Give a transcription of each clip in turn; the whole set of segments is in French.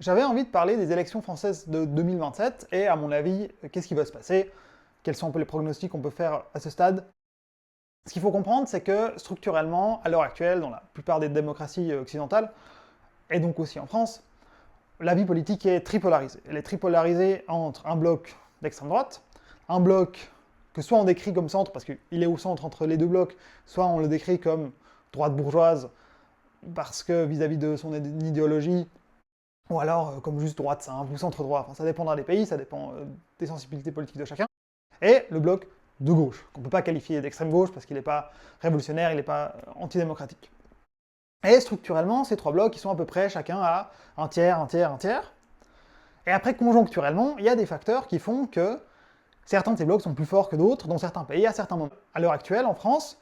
J'avais envie de parler des élections françaises de 2027 et, à mon avis, qu'est-ce qui va se passer? Quels sont un peu les pronostics qu'on peut faire à ce stade? Ce qu'il faut comprendre, c'est que structurellement, à l'heure actuelle, dans la plupart des démocraties occidentales, et donc aussi en France, la vie politique est tripolarisée. Elle est tripolarisée entre un bloc d'extrême droite, un bloc que soit on décrit comme centre, parce qu'il est au centre entre les deux blocs, soit on le décrit comme droite bourgeoise, parce que vis-à-vis de son idéologie, ou alors comme juste droite simple, ou centre-droit, enfin, ça dépendra des pays, ça dépend des sensibilités politiques de chacun, et le bloc de gauche, qu'on ne peut pas qualifier d'extrême gauche parce qu'il n'est pas révolutionnaire, il n'est pas antidémocratique. Et structurellement, ces trois blocs, ils sont à peu près chacun à un tiers, un tiers, un tiers. Et après, conjoncturellement, il y a des facteurs qui font que certains de ces blocs sont plus forts que d'autres dans certains pays à certains moments. À l'heure actuelle, en France,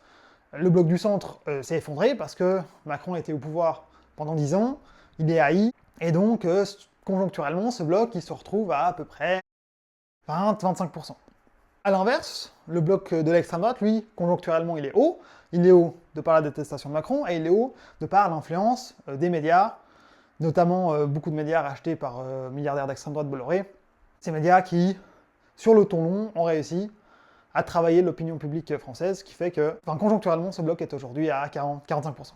le bloc du centre s'est effondré parce que Macron était au pouvoir pendant 10 ans, il est haï, et donc conjoncturellement, ce bloc il se retrouve à peu près 20-25%. A l'inverse, le bloc de l'extrême droite, lui, conjoncturellement, il est haut. Il est haut de par la détestation de Macron, et il est haut de par l'influence des médias, notamment beaucoup de médias rachetés par milliardaires d'extrême droite Bolloré. Ces médias qui, sur le ton long, ont réussi à travailler l'opinion publique française, ce qui fait que, conjoncturellement, ce bloc est aujourd'hui à 40-45%.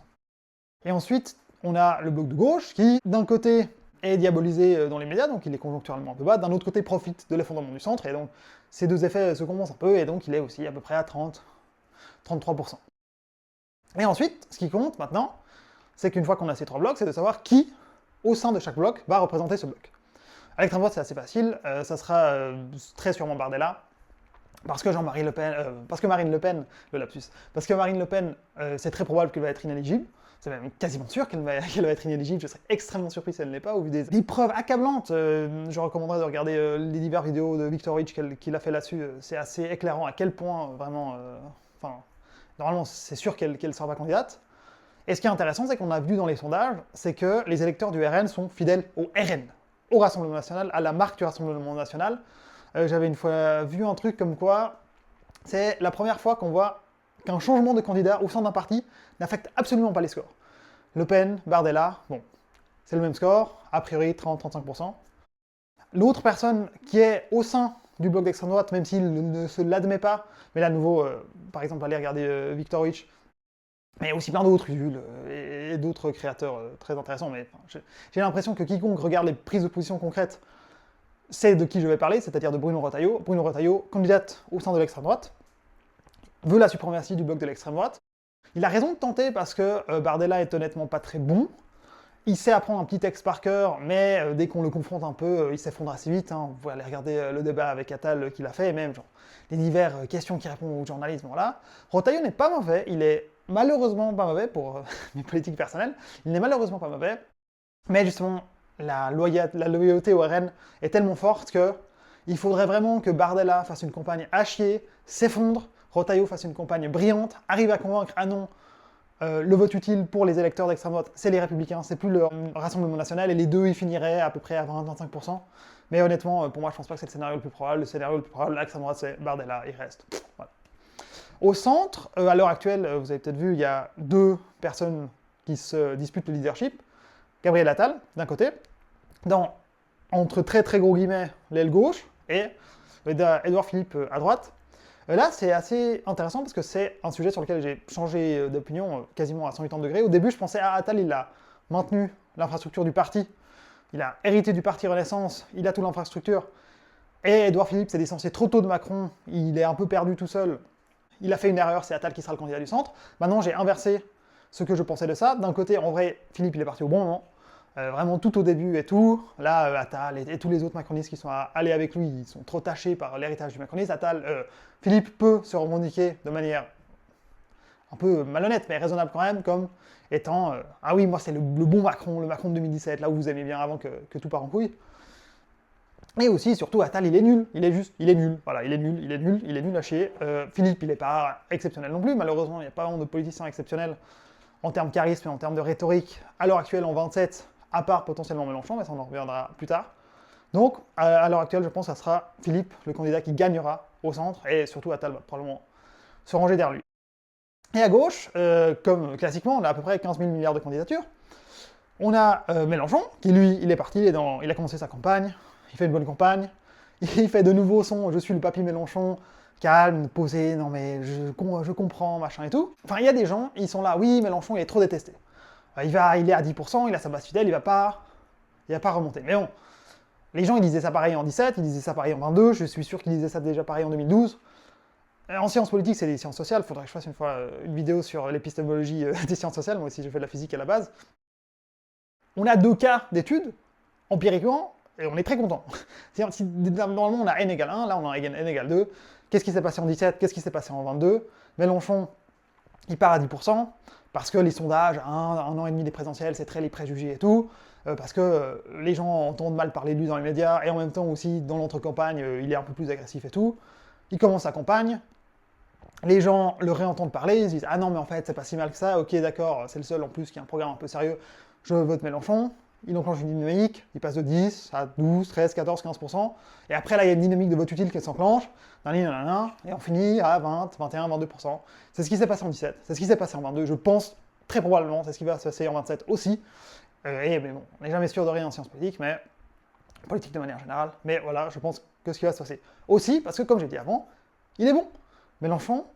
Et ensuite, on a le bloc de gauche qui, d'un côté, est diabolisé dans les médias, donc il est conjoncturellement un peu bas, d'un autre côté profite de l'effondrement du centre, et donc ces deux effets se compensent un peu, et donc il est aussi à peu près à 30-33%. Et ensuite, ce qui compte maintenant, c'est qu'une fois qu'on a ces trois blocs, c'est de savoir qui, au sein de chaque bloc, va représenter ce bloc. À l'extrême droite, c'est assez facile, ça sera très sûrement Bardella, parce que Marine Le Pen, le lapsus, parce que Marine Le Pen, c'est très probable qu'elle va être inéligible, c'est même quasiment sûr qu'elle va être inéligible, je serais extrêmement surpris si elle ne l'est pas, au vu des preuves accablantes. Je recommanderais de regarder les diverses vidéos de Victor Rich qu'il a fait là-dessus, c'est assez éclairant à quel point, vraiment, normalement c'est sûr qu'elle ne sera pas candidate. Et ce qui est intéressant, c'est qu'on a vu dans les sondages, c'est que les électeurs du RN sont fidèles au RN, au Rassemblement National, à la marque du Rassemblement National. J'avais une fois vu un truc comme quoi, c'est la première fois qu'on voit qu'un changement de candidat au sein d'un parti n'affecte absolument pas les scores. Le Pen, Bardella, bon, c'est le même score, a priori 30-35%. L'autre personne qui est au sein du bloc d'extrême droite, même s'il ne se l'admet pas, mais là, à nouveau, par exemple, allez regarder Victor Rich, mais aussi plein d'autres, Yul, et d'autres créateurs très intéressants, mais j'ai l'impression que quiconque regarde les prises de position concrètes sait de qui je vais parler, c'est-à-dire de Bruno Retailleau. Bruno Retailleau, candidate au sein de l'extrême droite, veut la suprématie du bloc de l'extrême droite. Il a raison de tenter parce que Bardella est honnêtement pas très bon. Il sait apprendre un petit texte par cœur, mais dès qu'on le confronte un peu, il s'effondre assez vite. Hein. Vous pouvez aller regarder le débat avec Attal qu'il a fait, et même genre, les diverses questions qu'il répond au journalisme. Voilà. Retailleau n'est pas mauvais, il est malheureusement pas mauvais pour mes politiques personnelles. Il n'est malheureusement pas mauvais, mais justement, la loyauté au RN est tellement forte que il faudrait vraiment que Bardella fasse une campagne à chier, s'effondre, Retailleau fasse une campagne brillante, arrive à convaincre, ah non, le vote utile pour les électeurs d'extrême droite, c'est les Républicains, c'est plus le Rassemblement National, et les deux, ils finiraient à peu près à 20-25%. Mais honnêtement, pour moi, je pense pas que c'est le scénario le plus probable. Le scénario le plus probable, l'extrême droite, c'est Bardella, il reste. Voilà. Au centre, à l'heure actuelle, vous avez peut-être vu, il y a deux personnes qui se disputent le leadership. Gabriel Attal, d'un côté, entre très très gros guillemets, l'aile gauche, et Édouard Philippe à droite. Là, c'est assez intéressant parce que c'est un sujet sur lequel j'ai changé d'opinion quasiment à 180 degrés. Au début, je pensais, ah, Attal, il a maintenu l'infrastructure du parti, il a hérité du parti Renaissance, il a toute l'infrastructure, et Édouard Philippe s'est distancé trop tôt de Macron, il est un peu perdu tout seul, il a fait une erreur, c'est Attal qui sera le candidat du centre. Maintenant, j'ai inversé ce que je pensais de ça. D'un côté, en vrai, Philippe, il est parti au bon moment, vraiment tout au début et tout. Là, Attal et tous les autres macronistes qui sont allés avec lui, ils sont trop tachés par l'héritage du macronisme. Philippe peut se revendiquer de manière un peu malhonnête, mais raisonnable quand même, comme étant ah oui, moi c'est le bon Macron, le Macron de 2017, là où vous aimez bien avant que tout part en couille. Et aussi, surtout, Attal, il est nul, il est nul, voilà, il est nul à chier. Philippe, il est pas exceptionnel non plus, malheureusement, il n'y a pas vraiment de politicien exceptionnel en termes de charisme et en termes de rhétorique, à l'heure actuelle en 27, à part potentiellement Mélenchon, mais ça on en reviendra plus tard. Donc, à l'heure actuelle, je pense que ça sera Philippe, le candidat qui gagnera au centre, et surtout Attal va probablement se ranger derrière lui. Et à gauche, comme classiquement, on a à peu près 15 000 milliards de candidatures. On a Mélenchon, qui lui, il est parti, il a commencé sa campagne, il fait une bonne campagne, il fait de nouveau son « Je suis le papy Mélenchon », calme, posé, non mais je comprends, machin et tout. Enfin, il y a des gens, ils sont là, oui, Mélenchon, il est trop détesté. Il est à 10%, il a sa base fidèle, il va pas remonter. Mais bon, les gens, ils disaient ça pareil en 17, ils disaient ça pareil en 22, je suis sûr qu'ils disaient ça déjà pareil en 2012. En sciences politiques, c'est des sciences sociales, il faudrait que je fasse une fois une vidéo sur l'épistémologie des sciences sociales, moi aussi j'ai fait de la physique à la base. On a 2 cas d'études, empiriquement, et on est très content. Normalement, on a n égale 1, là on a n égale 2. Qu'est-ce qui s'est passé en 17? Qu'est-ce qui s'est passé en 22? Mélenchon, il part à 10%, parce que les sondages, un an et demi des présidentielles, c'est très les préjugés et tout, parce que les gens entendent mal parler de lui dans les médias, et en même temps aussi, dans l'entre-campagne, il est un peu plus agressif et tout. Il commence sa campagne, les gens le réentendent parler, ils se disent « Ah non, mais en fait, c'est pas si mal que ça, ok, d'accord, c'est le seul en plus qui a un programme un peu sérieux, je vote Mélenchon ». Il enclenche une dynamique, il passe de 10 à 12, 13, 14, 15%, et après là, il y a une dynamique de vote utile qui s'enclenche, et on finit à 20, 21, 22%. C'est ce qui s'est passé en 17, c'est ce qui s'est passé en 22, je pense, très probablement, c'est ce qui va se passer en 27 aussi. Mais bon, on n'est jamais sûr de rien en sciences politiques, mais politique de manière générale, mais voilà, je pense que ce qui va se passer. Aussi, parce que comme j'ai dit avant, il est bon. Mélenchon,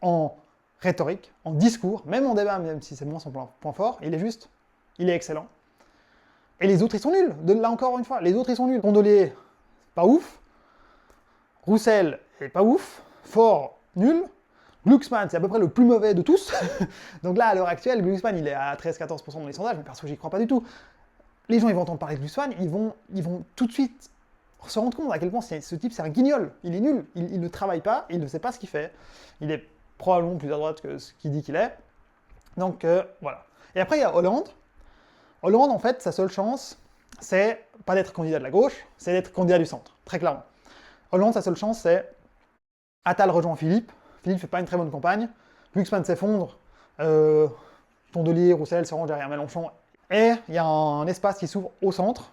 en rhétorique, en discours, même en débat, même si c'est moins son point fort, il est juste, il est excellent. Et les autres, ils sont nuls. Là encore une fois, les autres, ils sont nuls. Tondelier, pas ouf. Roussel, est pas ouf. Faure, nul. Glucksmann, c'est à peu près le plus mauvais de tous. Donc là, à l'heure actuelle, Glucksmann, il est à 13-14% dans les sondages, mais perso, j'y crois pas du tout. Les gens, ils vont entendre parler de Glucksmann, ils vont tout de suite se rendre compte à quel point ce type, c'est un guignol. Il est nul. Il ne travaille pas, il ne sait pas ce qu'il fait. Il est probablement plus à droite que ce qu'il dit qu'il est. Donc, voilà. Et après, il y a Hollande. Hollande, en fait, sa seule chance, c'est pas d'être candidat de la gauche, c'est d'être candidat du centre, très clairement. Hollande, sa seule chance, c'est Attal rejoint Philippe. Philippe fait pas une très bonne campagne. Glucksmann s'effondre. Tondelier, Roussel se rangent derrière Mélenchon. Et il y a un espace qui s'ouvre au centre.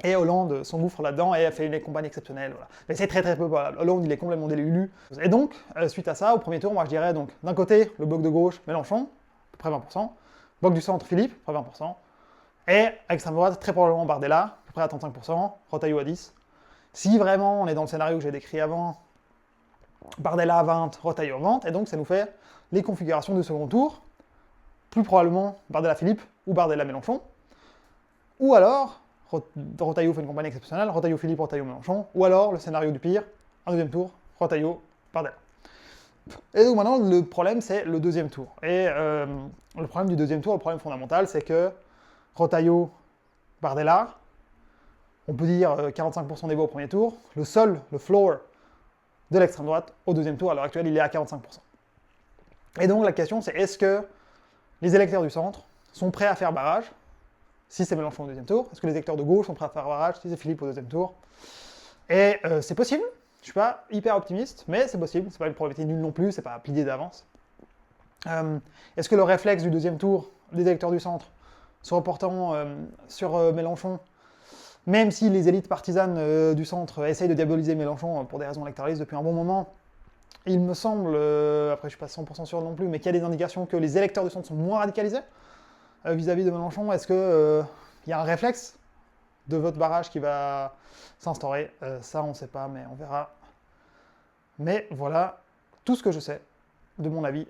Et Hollande s'engouffre là-dedans et a fait une campagne exceptionnelle. Voilà. Mais c'est très très peu probable. Hollande, il est complètement délu. Et donc, suite à ça, au premier tour, moi je dirais donc d'un côté, le bloc de gauche, Mélenchon, à peu près 20%. Bloc du centre, Philippe, à peu près 20%. Et à extrême droite, très probablement Bardella, à peu près à 35%, Retailleau à 10%. Si vraiment on est dans le scénario que j'ai décrit avant, Bardella à 20, Retailleau à 20, et donc ça nous fait les configurations du second tour, plus probablement Bardella-Philippe ou Bardella-Mélenchon, ou alors Retailleau fait une campagne exceptionnelle, Retailleau-Philippe, Retailleau-Mélenchon, ou alors le scénario du pire, un deuxième tour, Retailleau-Bardella. Et donc maintenant, le problème, c'est le deuxième tour. Et le problème du deuxième tour, le problème fondamental, c'est que Retailleau, Bardella, on peut dire 45% des voix au premier tour, le floor de l'extrême droite au deuxième tour, à l'heure actuelle, il est à 45%. Et donc la question, c'est est-ce que les électeurs du centre sont prêts à faire barrage si c'est Mélenchon au deuxième tour? Est-ce que les électeurs de gauche sont prêts à faire barrage si c'est Philippe au deuxième tour? Et c'est possible. Je suis pas hyper optimiste, mais c'est possible. C'est pas une probabilité nulle non plus, c'est pas plié d'avance. Est-ce que le réflexe du deuxième tour des électeurs du centre, se reportant sur Mélenchon, même si les élites partisanes du centre essayent de diaboliser Mélenchon pour des raisons électoralistes depuis un bon moment, il me semble, après je suis pas 100% sûr non plus, mais qu'il y a des indications que les électeurs du centre sont moins radicalisés vis-à-vis de Mélenchon. Est-ce que y a un réflexe de vote barrage qui va s'instaurer? Ça, on ne sait pas, mais on verra. Mais voilà tout ce que je sais, de mon avis,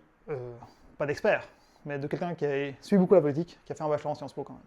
pas d'expert, mais de quelqu'un qui suit beaucoup la politique, qui a fait un bachelor en Sciences Po quand même.